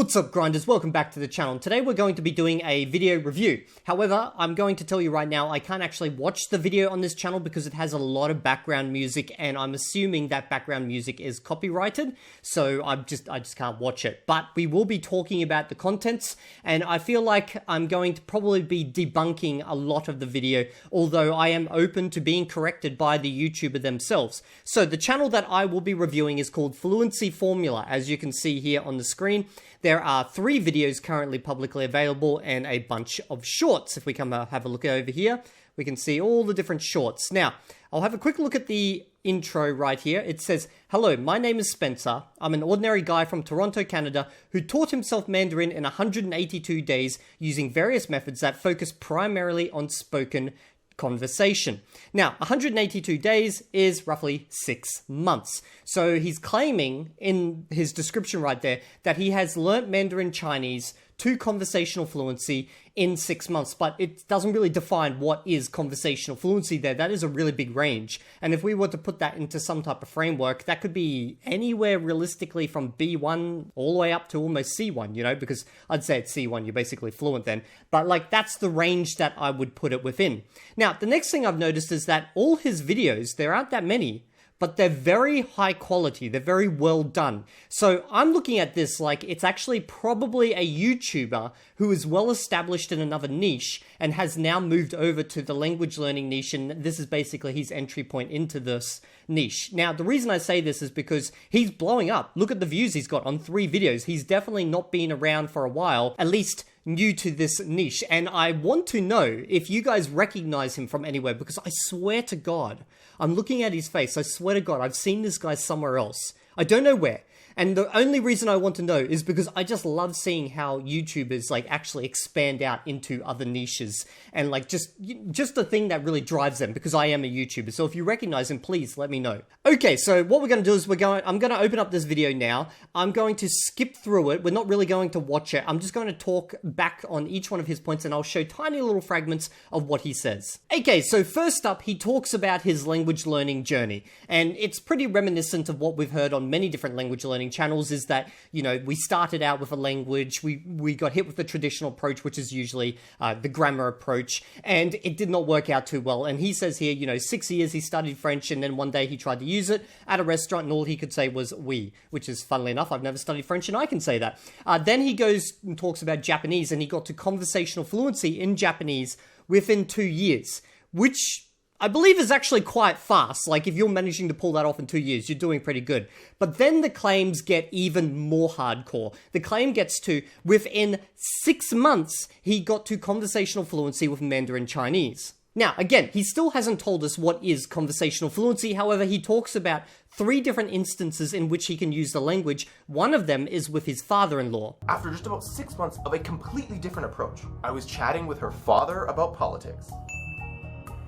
What's up, grinders? Welcome back to the channel. Today we're going to be doing a video review. However, I'm going to tell you right now, I can't actually watch the video on this channel because it has a lot of background music, and I'm assuming that background music is copyrighted, so I just can't watch it. But we will be talking about the contents, and I feel like I'm going to probably be debunking a lot of the video, although I am open to being corrected by the YouTuber themselves. So the channel that I will be reviewing is called Fluency Formula, as you can see here on the screen. There are 3 videos currently publicly available and a bunch of shorts. If we come have a look over here, we can see all the different shorts. Now, I'll have a quick look at the intro right here. It says, "Hello, my name is Spencer. I'm an ordinary guy from Toronto, Canada, who taught himself Mandarin in 182 days using various methods that focus primarily on spoken conversation." Now, 182 days is roughly 6 months. So he's claiming in his description right there that he has learnt Mandarin Chinese to conversational fluency in 6 months, but it doesn't really define what is conversational fluency there. That is a really big range. And if we were to put that into some type of framework, that could be anywhere realistically from B1 all the way up to almost C1, you know, because I'd say it's C1, you're basically fluent then. But like, that's the range that I would put it within. Now, the next thing I've noticed is that all his videos, there aren't that many, but they're very high quality. They're very well done. So I'm looking at this like it's actually probably a YouTuber who is well established in another niche and has now moved over to the language learning niche, and this is basically his entry point into this niche. Now, the reason I say this is because he's blowing up. Look at the views he's got on 3 videos. He's definitely not been around for a while, at least new to this niche, and I want to know if you guys recognize him from anywhere, because I swear to God, I'm looking at his face, I swear to God, I've seen this guy somewhere else. I don't know where. And the only reason I want to know is because I just love seeing how YouTubers like actually expand out into other niches, and like just the thing that really drives them, because I am a YouTuber. So if you recognize him, please let me know. Okay, so what we're going to do is I'm going to open up this video now. I'm going to skip through it. We're not really going to watch it. I'm just going to talk back on each one of his points, and I'll show tiny little fragments of what he says. Okay, so first up, he talks about his language learning journey, and it's pretty reminiscent of what we've heard on many different language learning channels. Is that, you know, we started out with a language, we got hit with the traditional approach, which is usually the grammar approach, and it did not work out too well. And he says here, you know, 6 years he studied French, and then one day he tried to use it at a restaurant, and all he could say was oui, which is, funnily enough, I've never studied French and I can say that. Then he goes and talks about Japanese, and he got to conversational fluency in Japanese within 2 years, which I believe is actually quite fast. Like, if you're managing to pull that off in 2 years, you're doing pretty good. But then the claims get even more hardcore. The claim gets to, within 6 months, he got to conversational fluency with Mandarin Chinese. Now, again, he still hasn't told us what is conversational fluency. However, he talks about 3 different instances in which he can use the language. One of them is with his father-in-law. After just about 6 months of a completely different approach, I was chatting with her father about politics.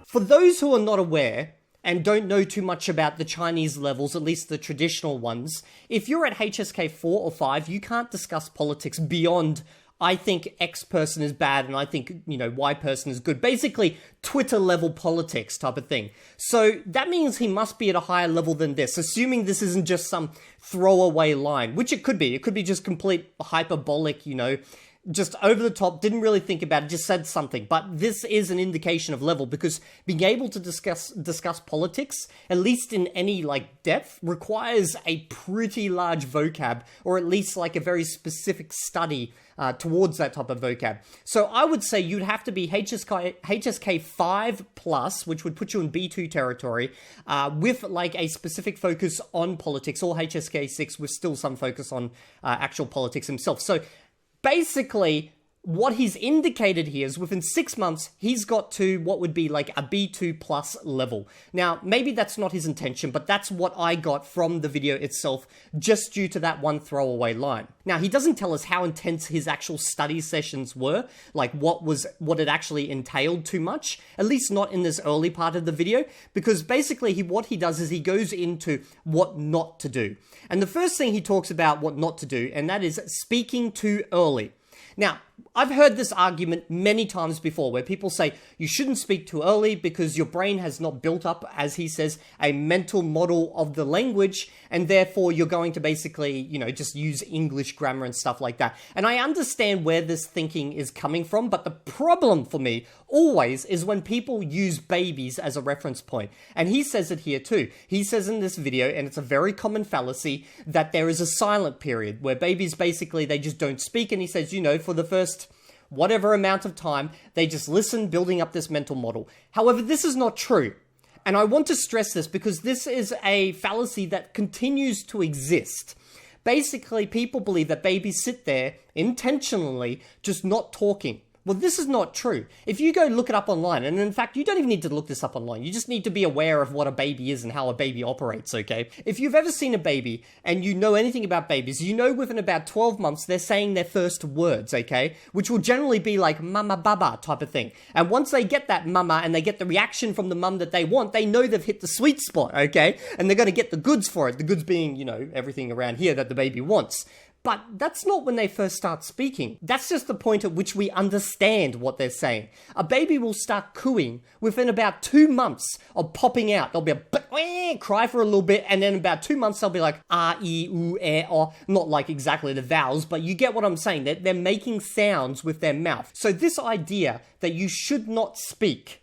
For those who are not aware and don't know too much about the Chinese levels, at least the traditional ones, if you're at HSK 4 or 5, you can't discuss politics beyond, I think X person is bad and I think, you know, Y person is good. Basically, Twitter level politics type of thing. So that means he must be at a higher level than this, assuming this isn't just some throwaway line, which it could be. It could be just complete hyperbolic, you know, just over the top, didn't really think about it, just said something. But this is an indication of level, because being able to discuss politics, at least in any like depth, requires a pretty large vocab, or at least like a very specific study towards that type of vocab. So I would say you'd have to be HSK 5 plus, which would put you in B2 territory, with like a specific focus on politics, or HSK 6 with still some focus on actual politics himself. So basically, what he's indicated here is within 6 months, he's got to what would be like a B2 plus level. Now, maybe that's not his intention, but that's what I got from the video itself, just due to that one throwaway line. Now, he doesn't tell us how intense his actual study sessions were, like what it actually entailed too much, at least not in this early part of the video, because basically what he does is he goes into what not to do. And the first thing he talks about what not to do, and that is speaking too early. Now, I've heard this argument many times before where people say you shouldn't speak too early because your brain has not built up, as he says, a mental model of the language, and therefore you're going to basically, just use English grammar and stuff like that. And I understand where this thinking is coming from, but the problem for me always is when people use babies as a reference point. And he says it here too. He says in this video, and it's a very common fallacy, that there is a silent period where babies basically, they just don't speak. And he says, for the first whatever amount of time, they just listen, building up this mental model. However, this is not true. And I want to stress this because this is a fallacy that continues to exist. Basically, people believe that babies sit there intentionally just not talking. Well, this is not true. If you go look it up online, and in fact, you don't even need to look this up online. You just need to be aware of what a baby is and how a baby operates, okay? If you've ever seen a baby and you know anything about babies, you know within about 12 months, they're saying their first words, okay? Which will generally be like mama, baba type of thing. And once they get that mama and they get the reaction from the mum that they want, they know they've hit the sweet spot, okay? And they're going to get the goods for it. The goods being, everything around here that the baby wants. But that's not when they first start speaking. That's just the point at which we understand what they're saying. A baby will start cooing within about 2 months of popping out. They'll be cry for a little bit, and then about 2 months they'll be like ah, ee, oo, eh, oh. Not like exactly the vowels, but you get what I'm saying. They're making sounds with their mouth. So this idea that you should not speak,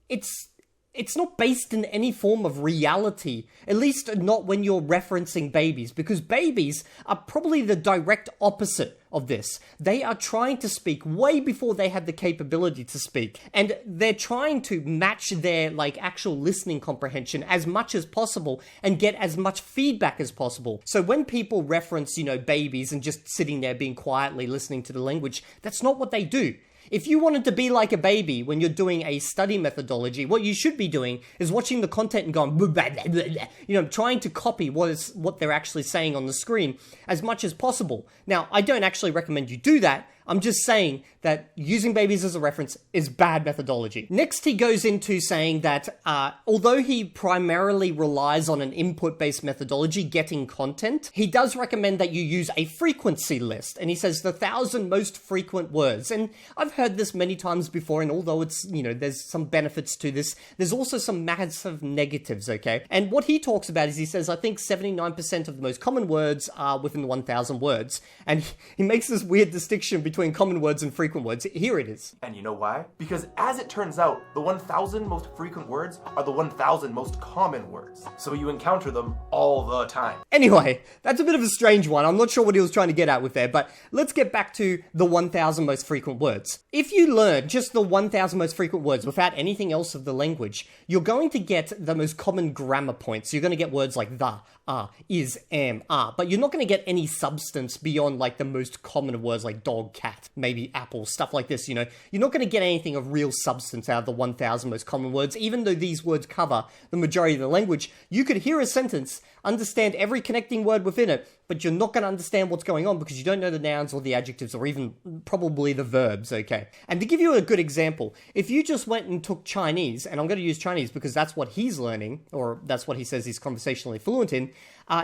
it's not based in any form of reality, at least not when you're referencing babies, because babies are probably the direct opposite of this. They are trying to speak way before they have the capability to speak, and they're trying to match their actual listening comprehension as much as possible and get as much feedback as possible. So when people reference, babies and just sitting there being quietly listening to the language, that's not what they do. If you wanted to be like a baby when you're doing a study methodology, what you should be doing is watching the content and going, blah, blah, blah, blah, trying to copy what they're actually saying on the screen as much as possible. Now, I don't actually recommend you do that. I'm just saying that using babies as a reference is bad methodology. Next, he goes into saying that although he primarily relies on an input-based methodology, getting content, he does recommend that you use a frequency list. And he says the 1,000 most frequent words. And I've heard this many times before, and although it's, there's some benefits to this, there's also some massive negatives, okay? And what he talks about is he says, I think 79% of the most common words are within the 1,000 words. And he makes this weird distinction between common words and frequent words. Here it is. And you know why? Because as it turns out, the 1,000 most frequent words are the 1,000 most common words. So you encounter them all the time. Anyway, that's a bit of a strange one. I'm not sure what he was trying to get at with there, but let's get back to the 1,000 most frequent words. If you learn just the 1,000 most frequent words without anything else of the language, you're going to get the most common grammar points. You're going to get words like the, is, am, are, but you're not going to get any substance beyond the most common of words like dog, cat, maybe apple, stuff like this, You're not going to get anything of real substance out of the 1,000 most common words, even though these words cover the majority of the language. You could hear a sentence, understand every connecting word within it, but you're not going to understand what's going on because you don't know the nouns or the adjectives or even probably the verbs, okay? And to give you a good example, if you just went and took Chinese, and I'm going to use Chinese because that's what he's learning, or that's what he says he's conversationally fluent in,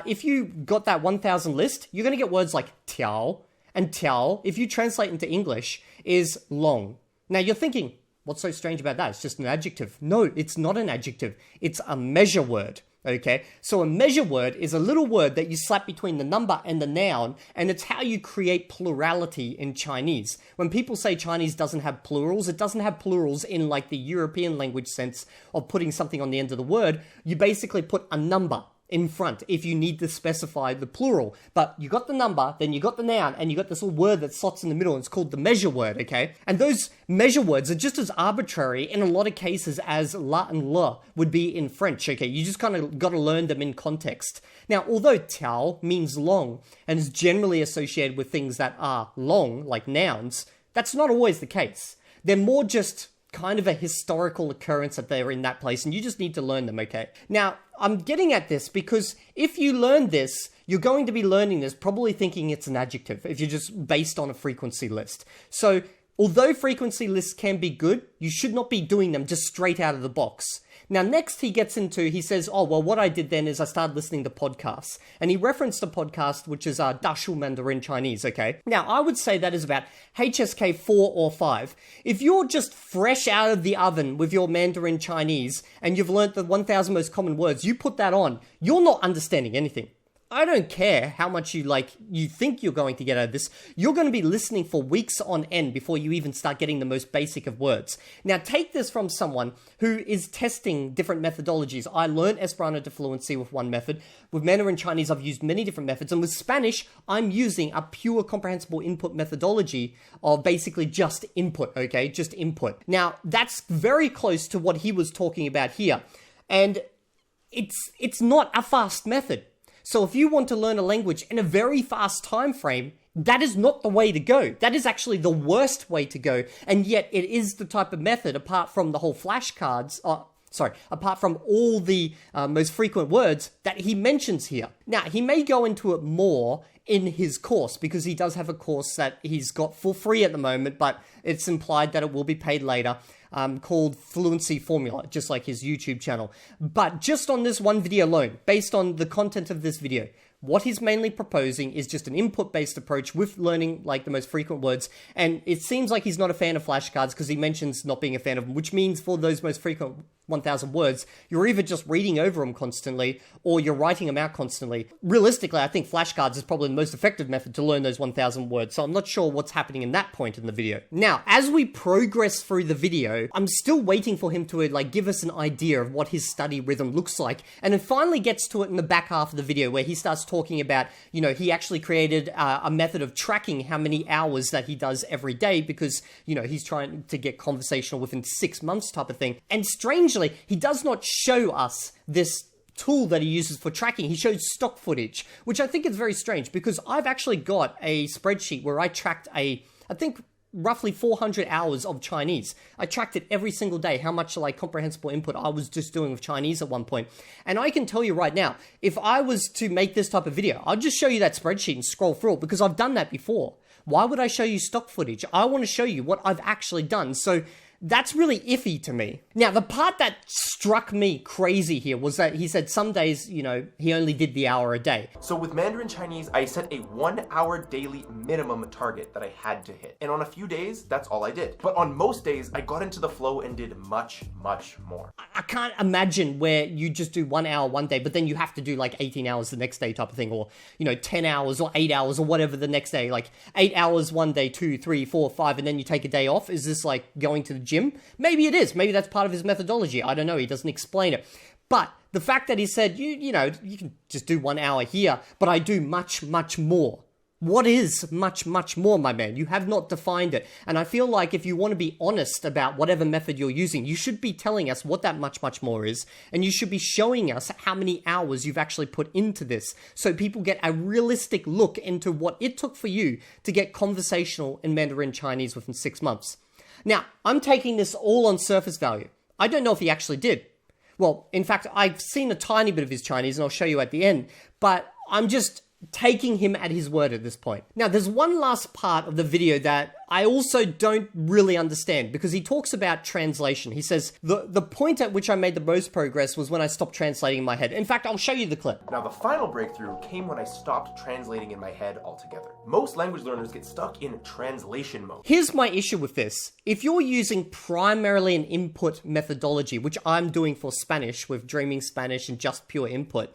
if you got that 1,000 list, you're going to get words like tiao, and tiao, if you translate into English, is long. Now you're thinking, what's so strange about that? It's just an adjective. No, it's not an adjective. It's a measure word. Okay, so a measure word is a little word that you slap between the number and the noun, and it's how you create plurality in Chinese. When people say Chinese doesn't have plurals, it doesn't have plurals in the European language sense of putting something on the end of the word. You basically put a number in front if you need to specify the plural. But you got the number, then you got the noun, and you got this little word that slots in the middle, and it's called the measure word, okay? And those measure words are just as arbitrary in a lot of cases as la and le would be in French, okay? You just kind of got to learn them in context. Now, although tiao means long and is generally associated with things that are long, like nouns, that's not always the case. They're more just kind of a historical occurrence that they're in that place, and you just need to learn them, okay? Now, I'm getting at this because if you learn this, you're going to be learning this probably thinking it's an adjective if you're just based on a frequency list. So Although frequency lists can be good, you should not be doing them just straight out of the box. Now, next he says, oh, well, what I did then is I started listening to podcasts. And he referenced a podcast, which is Dashu Mandarin Chinese, okay? Now, I would say that is about HSK 4 or 5. If you're just fresh out of the oven with your Mandarin Chinese and you've learnt the 1,000 most common words, you put that on, you're not understanding anything. I don't care how much you think you're going to get out of this. You're going to be listening for weeks on end before you even start getting the most basic of words. Now, take this from someone who is testing different methodologies. I learned Esperanto to fluency with one method. With Mandarin Chinese, I've used many different methods. And with Spanish, I'm using a pure comprehensible input methodology of basically just input, okay? Just input. Now, that's very close to what he was talking about here. And it's not a fast method. So if you want to learn a language in a very fast time frame, that is not the way to go. That is actually the worst way to go. And yet it is the type of method, apart from the whole flashcards, apart from all the most frequent words that he mentions here. Now, he may go into it more in his course, because he does have a course that he's got for free at the moment, but it's implied that it will be paid later, called Fluency Formula, just like his YouTube channel. But just on this one video alone, based on the content of this video, what he's mainly proposing is just an input-based approach with learning like the most frequent words. And it seems like he's not a fan of flashcards because he mentions not being a fan of them, which means for those most frequent 1,000 words, you're either just reading over them constantly or you're writing them out constantly. Realistically, I think flashcards is probably the most effective method to learn those 1,000 words. So I'm not sure what's happening in that point in the video. Now, as we progress through the video, I'm still waiting for him to give us an idea of what his study rhythm looks like. And it finally gets to it in the back half of the video where he starts talking about, he actually created a method of tracking how many hours that he does every day because, he's trying to get conversational within 6 months type of thing. And strangely, he does not show us this tool that he uses for tracking. He shows stock footage, which I think is very strange because I've actually got a spreadsheet where I tracked roughly 400 hours of Chinese. I tracked it every single day, how much comprehensible input I was just doing with Chinese at one point. And I can tell you right now, if I was to make this type of video, I'll just show you that spreadsheet and scroll through it because I've done that before. Why would I show you stock footage? I want to show you what I've actually done. So that's really iffy to me. Now, the part that struck me crazy here was that he said some days, he only did the hour a day. So with Mandarin Chinese, I set a 1 hour daily minimum target that I had to hit. And on a few days, that's all I did. But on most days, I got into the flow and did much, much more. I can't imagine where you just do 1 hour one day, but then you have to do 18 hours the next day type of thing, or, 10 hours or 8 hours or whatever the next day, 8 hours one day, 2, 3, 4, 5, and then you take a day off. Is this going to the gym? Maybe it is. Maybe that's part of his methodology. I don't know. He doesn't explain it. But the fact that he said, you can just do 1 hour here, but I do much, much more. What is much, much more, my man? You have not defined it. And I feel like if you want to be honest about whatever method you're using, you should be telling us what that much, much more is. And you should be showing us how many hours you've actually put into this so people get a realistic look into what it took for you to get conversational in Mandarin Chinese within 6 months. Now, I'm taking this all on surface value. I don't know if he actually did. Well, in fact, I've seen a tiny bit of his Chinese, and I'll show you at the end, but I'm just taking him at his word at this point. Now, there's one last part of the video that I also don't really understand because he talks about translation. He says, the point at which I made the most progress was when I stopped translating in my head. In fact, I'll show you the clip. Now, the final breakthrough came when I stopped translating in my head altogether. Most language learners get stuck in translation mode. Here's my issue with this. If you're using primarily an input methodology, which I'm doing for Spanish with Dreaming Spanish and just pure input,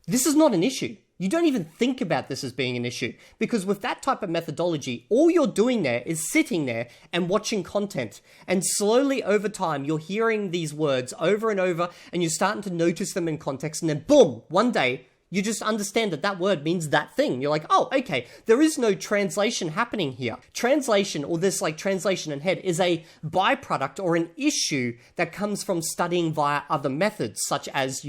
this is not an issue. You don't even think about this as being an issue because with that type of methodology, all you're doing there is sitting there and watching content. And slowly over time, you're hearing these words over and over and you're starting to notice them in context. And then boom, one day, you just understand that that word means that thing. You're like, oh, okay, there is no translation happening here. Translation, or this translation in head, is a byproduct or an issue that comes from studying via other methods, such as,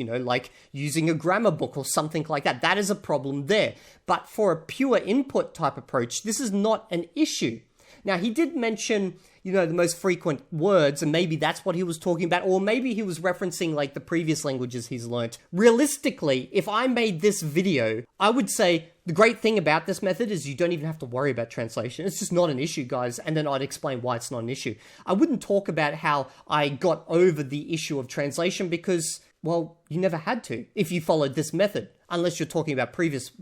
using a grammar book or something like that. That is a problem there. But for a pure input type approach, this is not an issue. Now, he did mention, the most frequent words, and maybe that's what he was talking about, or maybe he was referencing the previous languages he's learnt. Realistically, if I made this video, I would say The great thing about this method is you don't even have to worry about translation. It's just not an issue, guys, and then I'd explain why it's not an issue. I wouldn't talk about how I got over the issue of translation because, well, you never had to if you followed this method, unless you're talking about previous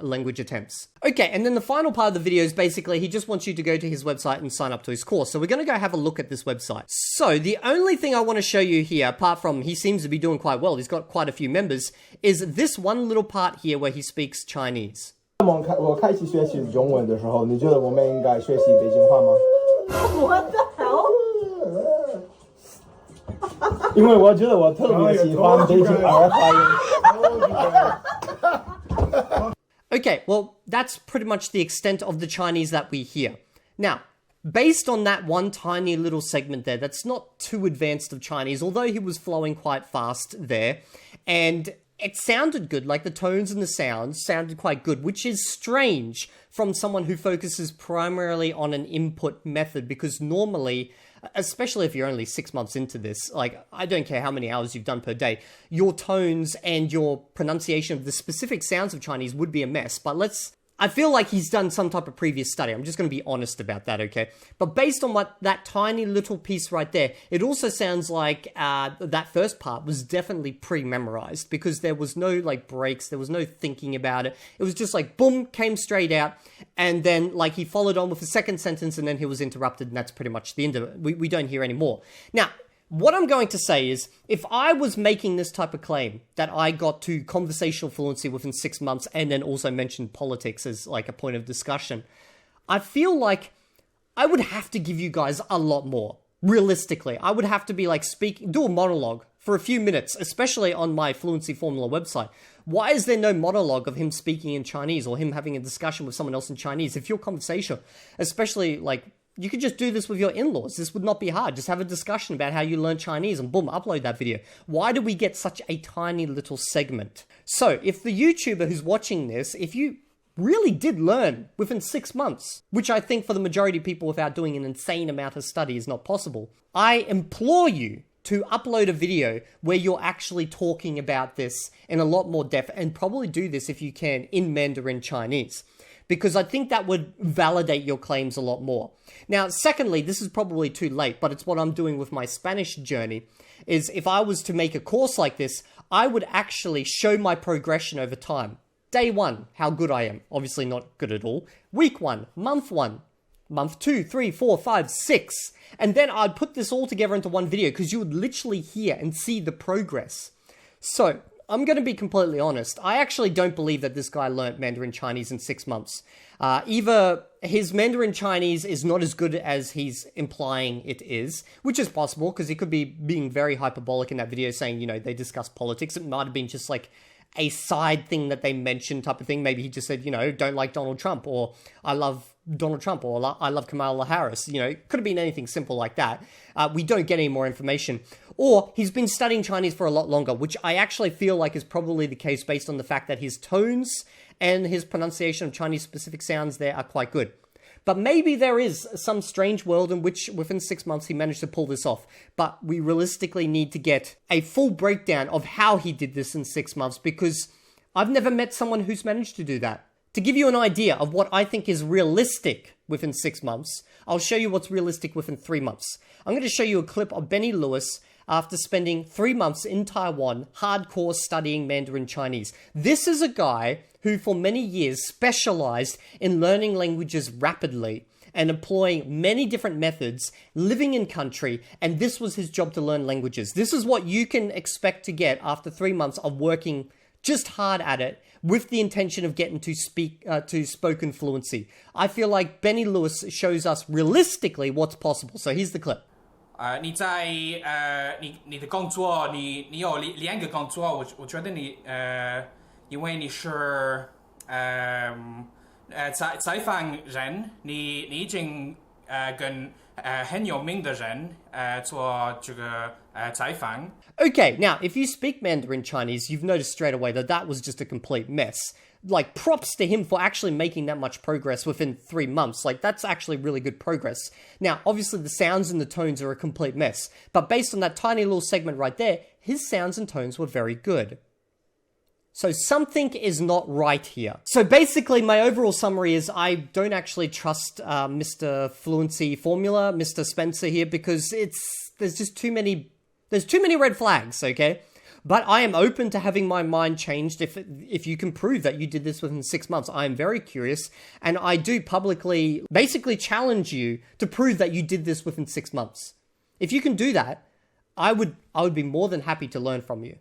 language attempts. Okay, and then the final part of the video is basically he just wants you to go to his website and sign up to his course. So we're going to go have a look at this website. So the only thing I want to show you here, apart from he seems to be doing quite well, he's got quite a few members, is this one little part here where he speaks Chinese. 我开始学习中文的时候，你觉得我们应该学习北京话吗？ What the hell? 因为我觉得我特别喜欢北京儿化音。Okay, well, that's pretty much the extent of the Chinese that we hear. Now, based on that one tiny little segment there, that's not too advanced of Chinese, although he was flowing quite fast there, and it sounded good, like the tones and the sounds sounded quite good, which is strange from someone who focuses primarily on an input method, because normally, especially if you're only 6 months into this, like, I don't care how many hours you've done per day, your tones and your pronunciation of the specific sounds of Chinese would be a mess. But I feel like he's done some type of previous study. I'm just going to be honest about that, okay? But based on what that tiny little piece right there, it also sounds like that first part was definitely pre-memorized, because there was no like breaks, there was no thinking about it. It was just like boom, came straight out, and then like he followed on with the second sentence, and then he was interrupted, and that's pretty much the end of it. We don't hear any more. Now, what I'm going to say is, if I was making this type of claim that I got to conversational fluency within 6 months and then also mentioned politics as like a point of discussion, I feel like I would have to give you guys a lot more. Realistically, I would have to be like do a monologue for a few minutes, especially on my Fluency Formula website. Why is there no monologue of him speaking in Chinese or him having a discussion with someone else in Chinese? If you're conversational, especially like, you could just do this with your in-laws. This would not be hard. Just have a discussion about how you learn Chinese and boom, upload that video. Why do we get such a tiny little segment? So if the YouTuber who's watching this, if you really did learn within 6 months, which I think for the majority of people without doing an insane amount of study is not possible, I implore you to upload a video where you're actually talking about this in a lot more depth, and probably do this if you can in Mandarin Chinese, because I think that would validate your claims a lot more. Now, secondly, this is probably too late, but it's what I'm doing with my Spanish journey, is if I was to make a course like this, I would actually show my progression over time. Day 1, how good I am. Obviously not good at all. Week 1, month 2, 3, 4, 5, 6. And then I'd put this all together into one video, because you would literally hear and see the progress. So, I'm going to be completely honest. I actually don't believe that this guy learnt Mandarin Chinese in 6 months. Either his Mandarin Chinese is not as good as he's implying it is, which is possible, because he could be being very hyperbolic in that video saying, you know, they discuss politics. It might have been just like a side thing that they mentioned type of thing. Maybe he just said, you know, don't like Donald Trump, or I love Donald Trump, or I love Kamala Harris. You know, it could have been anything simple like that. We don't get any more information. Or he's been studying Chinese for a lot longer, which I actually feel like is probably the case based on the fact that his tones and his pronunciation of Chinese specific sounds there are quite good. But maybe there is some strange world in which within 6 months he managed to pull this off. But we realistically need to get a full breakdown of how he did this in 6 months, because I've never met someone who's managed to do that. To give you an idea of what I think is realistic within 6 months, I'll show you what's realistic within 3 months. I'm going to show you a clip of Benny Lewis after spending 3 months in Taiwan hardcore studying Mandarin Chinese. This is a guy who for many years specialized in learning languages rapidly and employing many different methods, living in country, and this was his job to learn languages. This is what you can expect to get after 3 months of working just hard at it with the intention of getting to spoken fluency. I feel like Benny Lewis shows us realistically what's possible. So here's the clip. 你在你的工作，你有两个工作，我觉得你因为你是采访人，你已经跟很有名的人做这个采访。Okay, now if you speak Mandarin Chinese, you've noticed straight away that that was just a complete mess. Like, props to him for actually making that much progress within 3 months. Like, that's actually really good progress. Now, obviously the sounds and the tones are a complete mess, but based on that tiny little segment right there, his sounds and tones were very good. So something is not right here. So basically, my overall summary is I don't actually trust Mr. Fluency Formula, Mr. Spencer here, because there's too many red flags, okay? But I am open to having my mind changed if you can prove that you did this within 6 months. I am very curious, and I do publicly basically challenge you to prove that you did this within 6 months. If you can do that, I would be more than happy to learn from you.